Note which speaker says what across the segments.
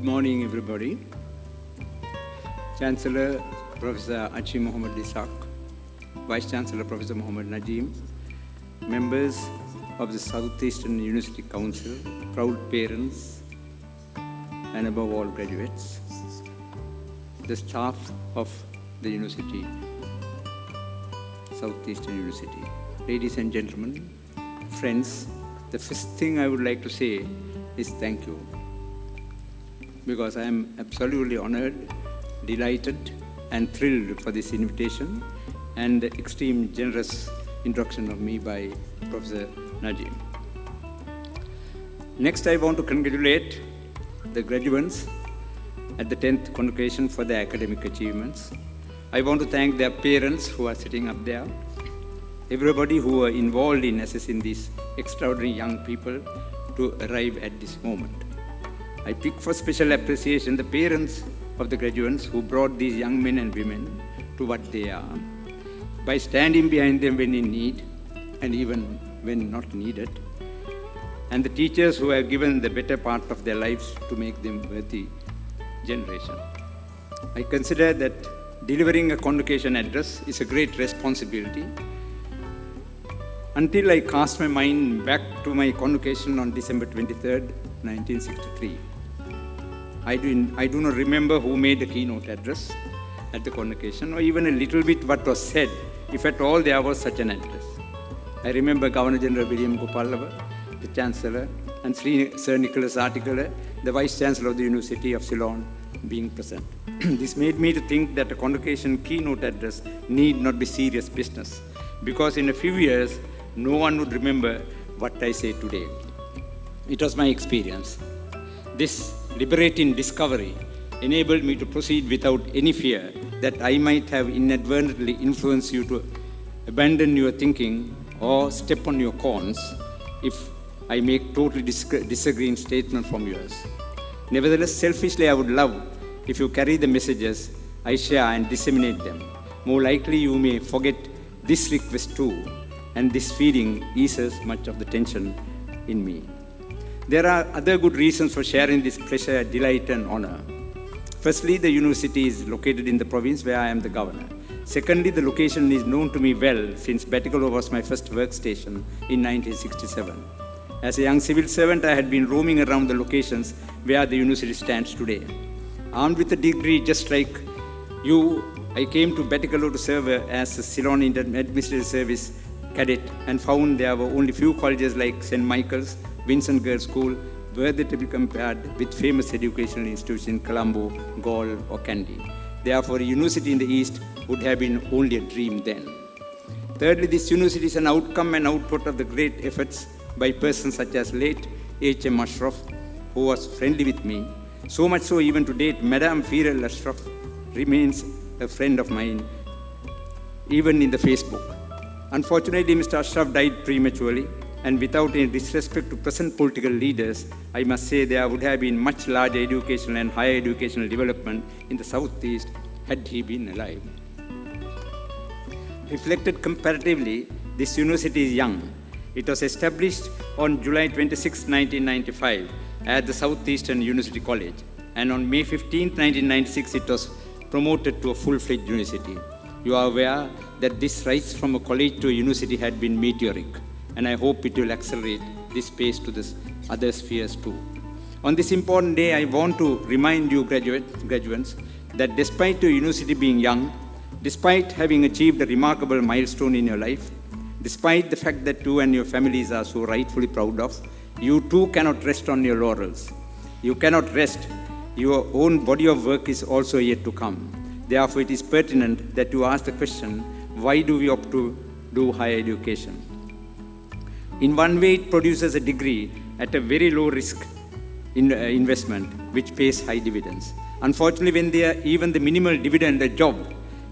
Speaker 1: Good morning, everybody. Chancellor Professor Achi Mohammad Ishaq, Vice Chancellor Professor Mohammad Najim, members of the Southeastern University Council, proud parents, and above all graduates, the staff of the university, Southeastern University. Ladies and gentlemen, friends, the first thing I would like to say is thank you, because I am absolutely honored, delighted, and thrilled for this invitation and the extreme generous introduction of me by Professor Najim. Next, I want to congratulate the graduates at the 10th convocation for their academic achievements. I want to thank their parents who are sitting up there, everybody who are involved in assessing these extraordinary young people to arrive at this moment. I pick for special appreciation the parents of the graduates who brought these young men and women to what they are by standing behind them when in need and even when not needed, and the teachers who have given the better part of their lives to make them worthy generation. I consider that delivering a convocation address is a great responsibility. Until I cast my mind back to my convocation on December 23rd, 1963. I do not remember who made the keynote address at the convocation, or even a little bit what was said, if at all there was such an address. I remember Governor General William Gopalava, the Chancellor, and Sir Nicholas Articler, the Vice Chancellor of the University of Ceylon, being present. This made me to think that a convocation keynote address need not be serious business, because in a few years, no one would remember what I say today. It was my experience. This liberating discovery enabled me to proceed without any fear that I might have inadvertently influenced you to abandon your thinking or step on your corns if I make totally disagreeing statements from yours. Nevertheless, selfishly, I would love if you carry the messages I share and disseminate them. More likely, you may forget this request too, and this feeling eases much of the tension in me. There are other good reasons for sharing this pleasure, delight, and honor. Firstly, the university is located in the province where I am the governor. Secondly, the location is known to me well since Batticaloa was my first workstation in 1967. As a young civil servant, I had been roaming around the locations where the university stands today. Armed with a degree just like you, I came to Batticaloa to serve as a Ceylon Administrative Service cadet and found there were only few colleges like St. Michael's, Vincent Girls' School, worthy to be compared with famous educational institutions in Colombo, Galle, or Kandy. Therefore, a university in the East would have been only a dream then. Thirdly, this university is an outcome and output of the great efforts by persons such as late H.M. Ashraf, who was friendly with me. So much so, even to date, Madame Firel Ashraf remains a friend of mine, even in the Facebook. Unfortunately, Mr. Ashraf died prematurely, and without any disrespect to present political leaders, I must say there would have been much larger educational and higher educational development in the Southeast had he been alive. Reflected comparatively, this university is young. It was established on July 26, 1995 at the Southeastern University College, and on May 15, 1996, it was promoted to a full-fledged university. You are aware that this rise from a college to a university had been meteoric, and I hope it will accelerate this pace to the other spheres too. On this important day, I want to remind you graduates that despite your university being young, despite having achieved a remarkable milestone in your life, despite the fact that you and your families are so rightfully proud of, you too cannot rest on your laurels. You cannot rest. Your own body of work is also yet to come. Therefore, it is pertinent that you ask the question, why do we opt to do higher education? In one way, it produces a degree at a very low risk investment, which pays high dividends. Unfortunately, when even the minimal dividend, a job,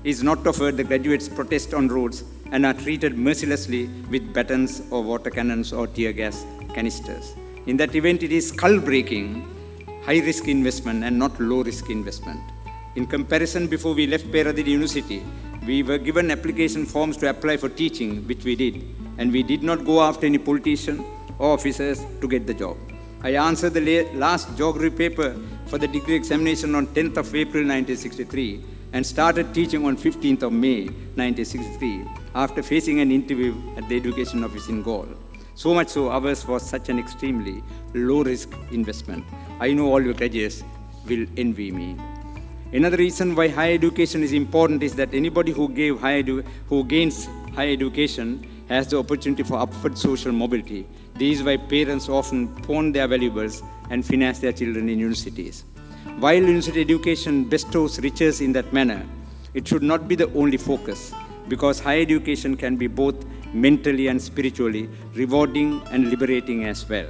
Speaker 1: is not offered, the graduates protest on roads and are treated mercilessly with batons or water cannons or tear gas canisters. In that event, it is skull-breaking, high-risk investment and not low-risk investment. In comparison, before we left Peradeniya University, we were given application forms to apply for teaching, which we did, and we did not go after any politician or officers to get the job. I answered the last geography paper for the degree examination on 10th of April 1963 and started teaching on 15th of May 1963 after facing an interview at the education office in Gaul. So much so, ours was such an extremely low-risk investment. I know all your graduates will envy me. Another reason why higher education is important is that anybody who gains higher education has the opportunity for upward social mobility. This is why parents often pawn their valuables and finance their children in universities. While university education bestows riches in that manner, it should not be the only focus, because higher education can be both mentally and spiritually rewarding and liberating as well.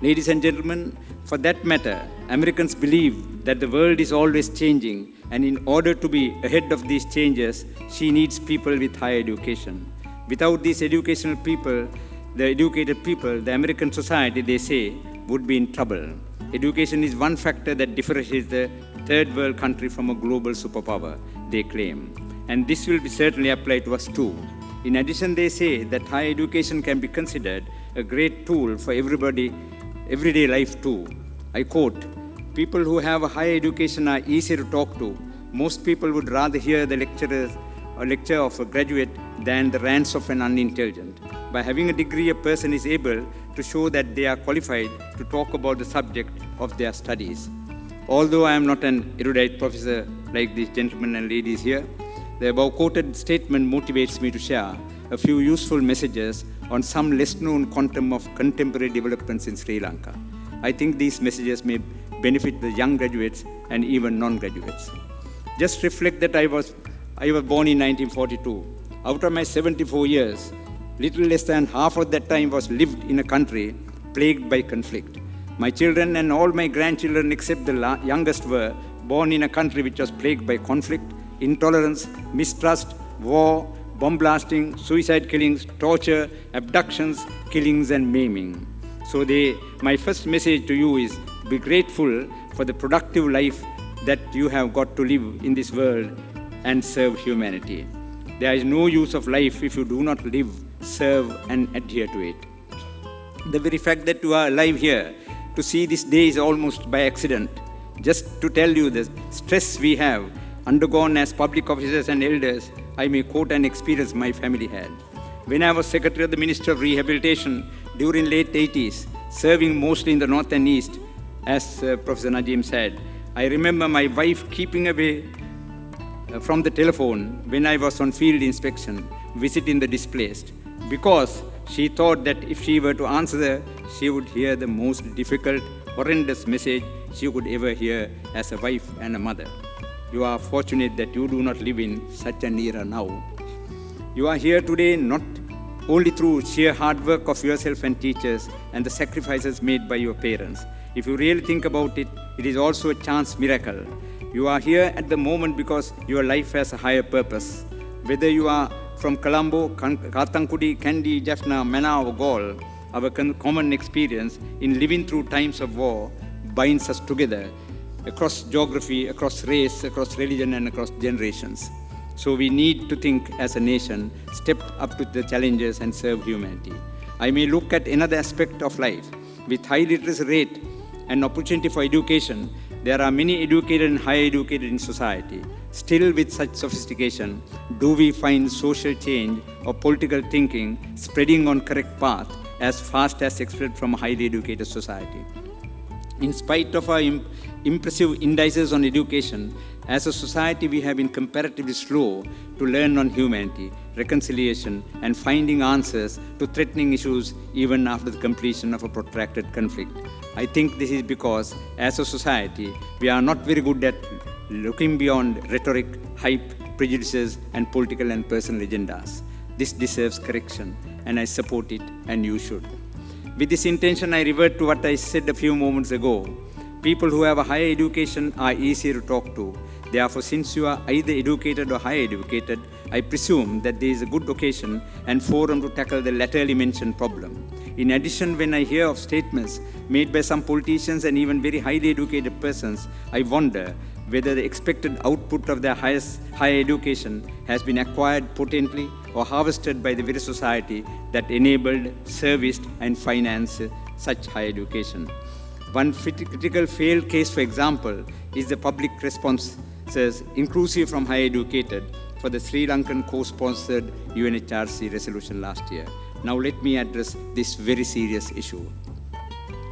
Speaker 1: Ladies and gentlemen, for that matter, Americans believe that the world is always changing, and in order to be ahead of these changes, she needs people with higher education. Without these educational people, the educated people, the American society, they say, would be in trouble. Education is one factor that differentiates the third world country from a global superpower, they claim. And this will be certainly applied to us too. In addition, they say that higher education can be considered a great tool for everyday life too. I quote, "People who have a higher education are easier to talk to. Most people would rather hear the lecture of a graduate than the rants of an unintelligent. By having a degree, a person is able to show that they are qualified to talk about the subject of their studies." Although I am not an erudite professor like these gentlemen and ladies here, the above quoted statement motivates me to share a few useful messages on some less-known quantum of contemporary developments in Sri Lanka. I think these messages may benefit the young graduates and even non-graduates. Just reflect that I was born in 1942. Out of my 74 years, little less than half of that time was lived in a country plagued by conflict. My children and all my grandchildren except the youngest were born in a country which was plagued by conflict, intolerance, mistrust, war, bomb blasting, suicide killings, torture, abductions, killings and maiming. So my first message to you is be grateful for the productive life that you have got to live in this world and serve humanity. There is no use of life if you do not live, serve and adhere to it. The very fact that you are alive here to see this day is almost by accident. Just to tell you the stress we have undergone as public officers and elders, I may quote an experience my family had. When I was Secretary of the Ministry of Rehabilitation during late 80s, serving mostly in the North and East, as Professor Najim said, I remember my wife keeping away from the telephone when I was on field inspection, visiting the displaced, because she thought that if she were to answer, she would hear the most difficult, horrendous message she could ever hear as a wife and a mother. You are fortunate that you do not live in such an era now. You are here today not only through sheer hard work of yourself and teachers and the sacrifices made by your parents. If you really think about it, it is also a chance miracle. You are here at the moment because your life has a higher purpose. Whether you are from Colombo, Kathankudi, Kandy, Jaffna, Mana or Gaul, our common experience in living through times of war binds us together across geography, across race, across religion and across generations. So we need to think as a nation, step up to the challenges and serve humanity. I may look at another aspect of life. With high literacy rate and opportunity for education, there are many educated and higher educated in society. Still with such sophistication, do we find social change or political thinking spreading on correct path as fast as expected from a highly educated society? In spite of our impressive indices on education, as a society we have been comparatively slow to learn on humanity, reconciliation, and finding answers to threatening issues even after the completion of a protracted conflict. I think this is because, as a society, we are not very good at looking beyond rhetoric, hype, prejudices, and political and personal agendas. This deserves correction, and I support it, and you should. With this intention, I revert to what I said a few moments ago. People who have a higher education are easier to talk to. Therefore, since you are either educated or higher educated, I presume that there is a good occasion and forum to tackle the latterly mentioned problem. In addition, when I hear of statements made by some politicians and even very highly educated persons, I wonder whether the expected output of their higher education has been acquired potently or harvested by the very society that enabled, serviced, and financed such higher education. One critical failed case, for example, is the public responses, inclusive from high educated, for the Sri Lankan co-sponsored UNHRC resolution last year. Now let me address this very serious issue.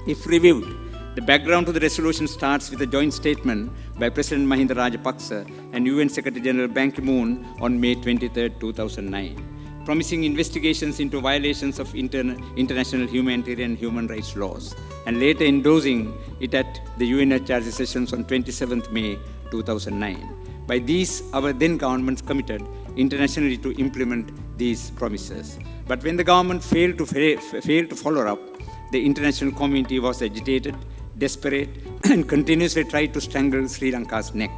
Speaker 1: If reviewed, the background to the resolution starts with a joint statement by President Mahinda Rajapaksa and UN Secretary General Ban Ki-moon on May 23, 2009, promising investigations into violations of international humanitarian and human rights laws, and later endorsing it at the UNHRC sessions on 27 May 2009. By these, our then governments committed internationally to implement these promises. But when the government failed to follow up, the international community was agitated, desperate, and continuously tried to strangle Sri Lanka's neck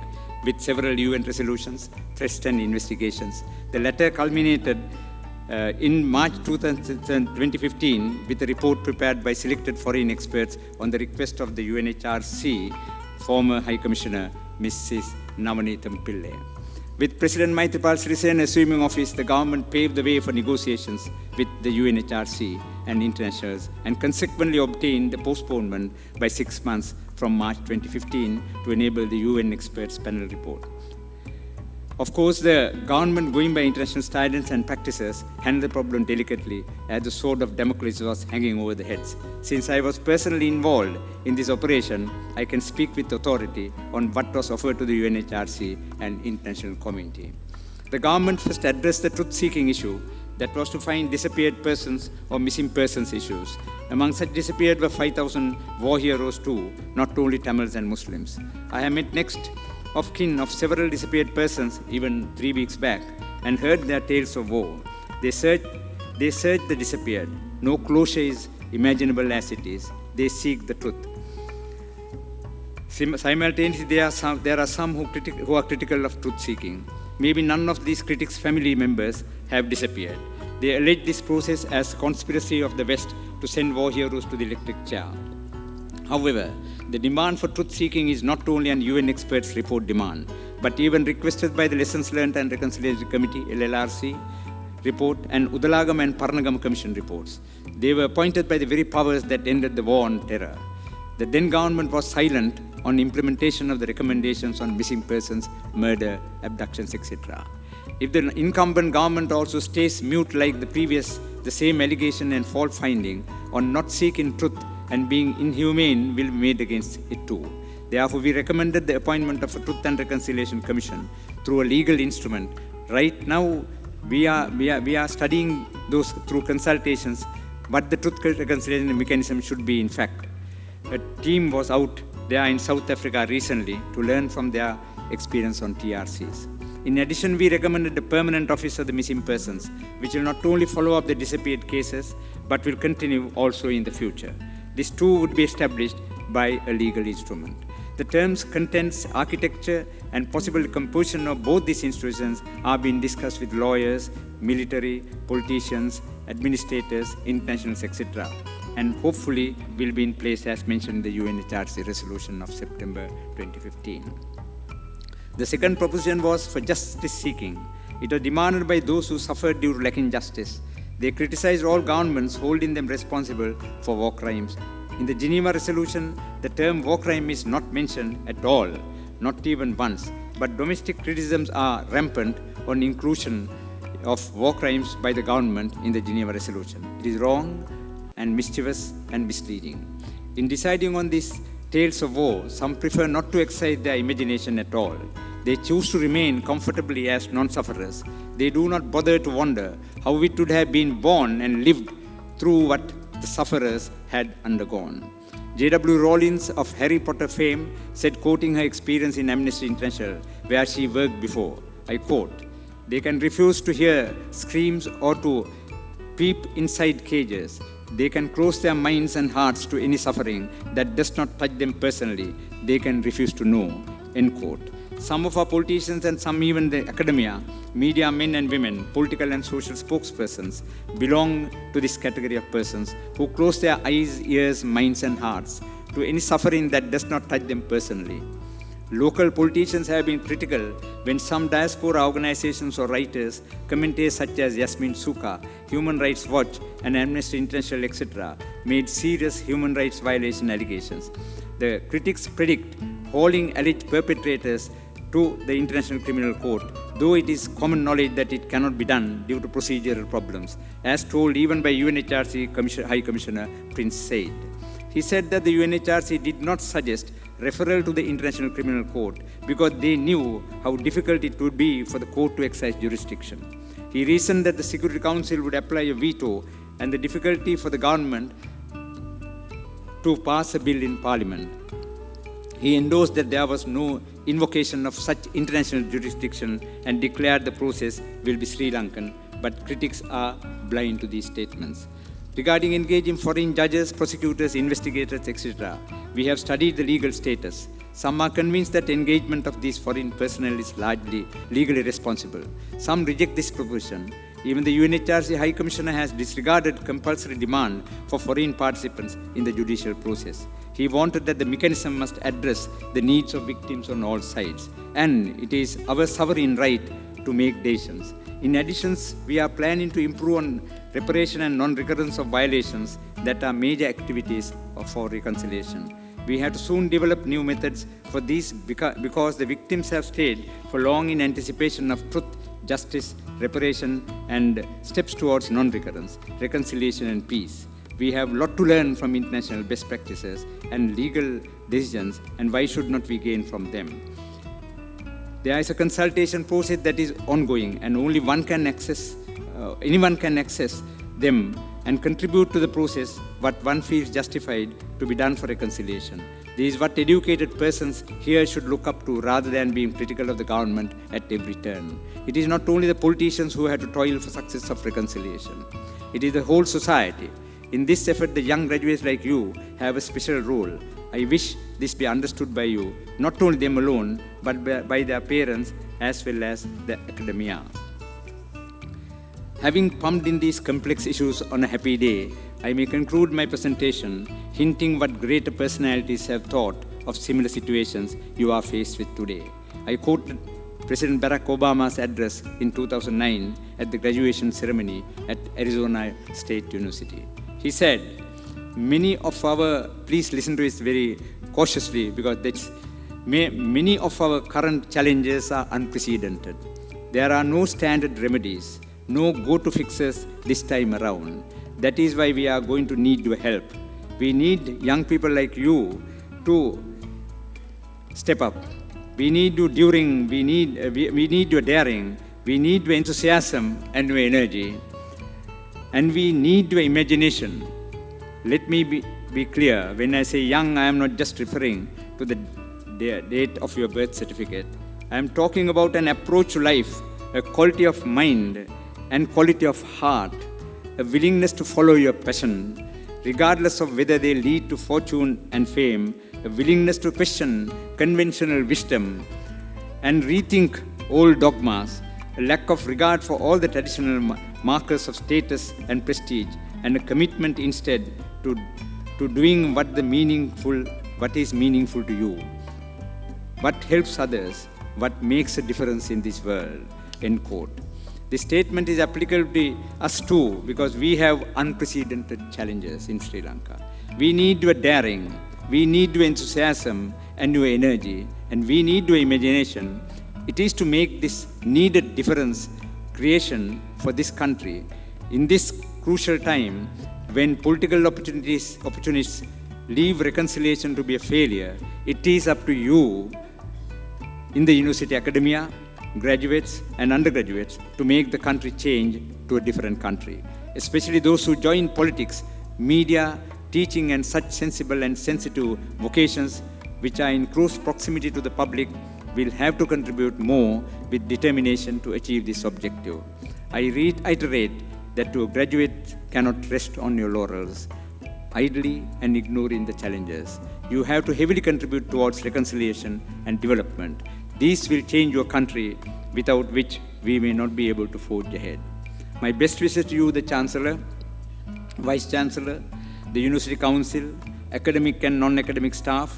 Speaker 1: with several UN resolutions, threats, and investigations. The latter culminated in March 2015 with a report prepared by selected foreign experts on the request of the UNHRC former High Commissioner, Mrs. Navanitham Pillai. With President Maithripala Sirisena assuming office, the government paved the way for negotiations with the UNHRC and internationals, and consequently obtained the postponement by 6 months from March 2015 to enable the UN experts panel report. Of course, the government, going by international standards and practices, handled the problem delicately as the sword of Damocles was hanging over the heads. Since I was personally involved in this operation, I can speak with authority on what was offered to the UNHRC and international community. The government first addressed the truth-seeking issue, that was to find disappeared persons or missing persons issues. Among such disappeared were 5,000 war heroes too, not only Tamils and Muslims. I have met next of kin of several disappeared persons even 3 weeks back and heard their tales of woe. They search the disappeared. No closure is imaginable as it is. They seek the truth. Simultaneously, there are some who are critical of truth-seeking. Maybe none of these critics' family members have disappeared. They allege this process as conspiracy of the West to send war heroes to the electric chair. However, the demand for truth-seeking is not only an UN experts report demand, but even requested by the Lessons Learned and Reconciliation Committee, LLRC, report and Udalagam and Paranagam Commission reports. They were appointed by the very powers that ended the war on terror. The then government was silent on implementation of the recommendations on missing persons, murder, abductions, etc. If the incumbent government also stays mute like the previous, the same allegation and fault finding on not seeking truth and being inhumane will be made against it too. Therefore, we recommended the appointment of a Truth and Reconciliation Commission through a legal instrument. Right now, we are studying those through consultations, what the Truth and Reconciliation mechanism should be in fact. A team was out there in South Africa recently to learn from their experience on TRCs. In addition, we recommended a permanent office of the missing persons, which will not only follow up the disappeared cases, but will continue also in the future. This too would be established by a legal instrument. The terms, contents, architecture, and possible composition of both these institutions are being discussed with lawyers, military, politicians, administrators, internationals, etc., and hopefully will be in place as mentioned in the UNHRC resolution of September 2015. The second proposition was for justice seeking. It was demanded by those who suffered due to lacking justice. They criticized all governments holding them responsible for war crimes. In the Geneva resolution, the term war crime is not mentioned at all, not even once, but domestic criticisms are rampant on inclusion of war crimes by the government in the Geneva resolution. It is wrong and mischievous and misleading. In deciding on these tales of war, some prefer not to excite their imagination at all. They choose to remain comfortably as non-sufferers. They do not bother to wonder how it would have been born and lived through what the sufferers had undergone. J.W. Rollins of Harry Potter fame said, quoting her experience in Amnesty International, where she worked before, I quote, "They can refuse to hear screams or to peep inside cages. They can close their minds and hearts to any suffering that does not touch them personally. They can refuse to know," end quote. Some of our politicians and some even the academia, media men and women, political and social spokespersons belong to this category of persons who close their eyes, ears, minds and hearts to any suffering that does not touch them personally. Local politicians have been critical when some diaspora organizations or writers, commentators such as Yasmin Suka, Human Rights Watch and Amnesty International, etc., made serious human rights violation allegations. The critics predict hauling alleged perpetrators to the International Criminal Court, though it is common knowledge that it cannot be done due to procedural problems, as told even by UNHRC High Commissioner Prince Said. He said that the UNHRC did not suggest referral to the International Criminal Court because they knew how difficult it would be for the court to exercise jurisdiction. He reasoned that the Security Council would apply a veto and the difficulty for the government to pass a bill in Parliament. He endorsed that there was no invocation of such international jurisdiction and declared the process will be Sri Lankan, but critics are blind to these statements. Regarding engaging foreign judges, prosecutors, investigators, etc., we have studied the legal status. Some are convinced that engagement of these foreign personnel is largely legally responsible. Some reject this proposition. Even the UNHRC High Commissioner has disregarded compulsory demand for foreign participants in the judicial process. He wanted that the mechanism must address the needs of victims on all sides, and it is our sovereign right to make decisions. In addition, we are planning to improve on reparation and non-recurrence of violations that are major activities for reconciliation. We have to soon develop new methods for these because the victims have stayed for long in anticipation of truth, justice, reparation, and steps towards non-recurrence, reconciliation, and peace. We have a lot to learn from international best practices and legal decisions, and why should not we gain from them? There is a consultation process that is ongoing, and only anyone can access them and contribute to the process what one feels justified to be done for reconciliation. This is what educated persons here should look up to rather than being critical of the government at every turn. It is not only the politicians who have to toil for success of reconciliation. It is the whole society. In this effort, the young graduates like you have a special role. I wish this be understood by you, not only them alone, but by their parents as well as the academia. Having pumped in these complex issues on a happy day, I may conclude my presentation hinting what greater personalities have thought of similar situations you are faced with today. I quoted President Barack Obama's address in 2009 at the graduation ceremony at Arizona State University. He said, please listen to this very cautiously because many of our current challenges are unprecedented. There are no standard remedies, no go-to fixes this time around. That is why we are going to need your help. We need young people like you to step up. We need you we need your daring, we need your enthusiasm and your energy. And we need your imagination. Let me be clear, when I say young, I am not just referring to the date of your birth certificate. I am talking about an approach to life, a quality of mind and quality of heart, a willingness to follow your passion, regardless of whether they lead to fortune and fame, a willingness to question conventional wisdom and rethink old dogmas, a lack of regard for all the traditional markers of status and prestige, and a commitment instead to doing what is meaningful to you, what helps others, what makes a difference in this world, end quote. This statement is applicable to us too because we have unprecedented challenges in Sri Lanka. We need your daring, we need your enthusiasm and your energy, and we need your imagination. It is to make this needed difference creation for this country in this crucial time when political opportunists leave reconciliation to be a failure. It is up to you in the university academia, graduates and undergraduates to make the country change to a different country, especially those who join politics, media, teaching and such sensible and sensitive vocations which are in close proximity to the public will have to contribute more with determination to achieve this objective. I reiterate that to graduate cannot rest on your laurels, idly and ignoring the challenges. You have to heavily contribute towards reconciliation and development. These will change your country, without which we may not be able to forge ahead. My best wishes to you, the Chancellor, Vice Chancellor, the University Council, academic and non-academic staff,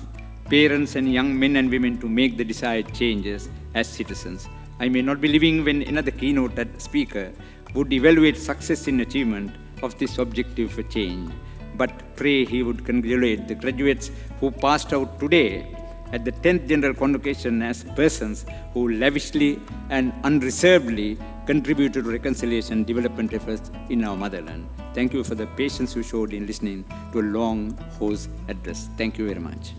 Speaker 1: parents and young men and women to make the desired changes as citizens. I may not be living when another keynote speaker would evaluate success in achievement of this objective for change. but pray he would congratulate the graduates who passed out today at the 10th General Convocation as persons who lavishly and unreservedly contributed to reconciliation and development efforts in our motherland. Thank you for the patience you showed in listening to a long hoarse address. Thank you very much.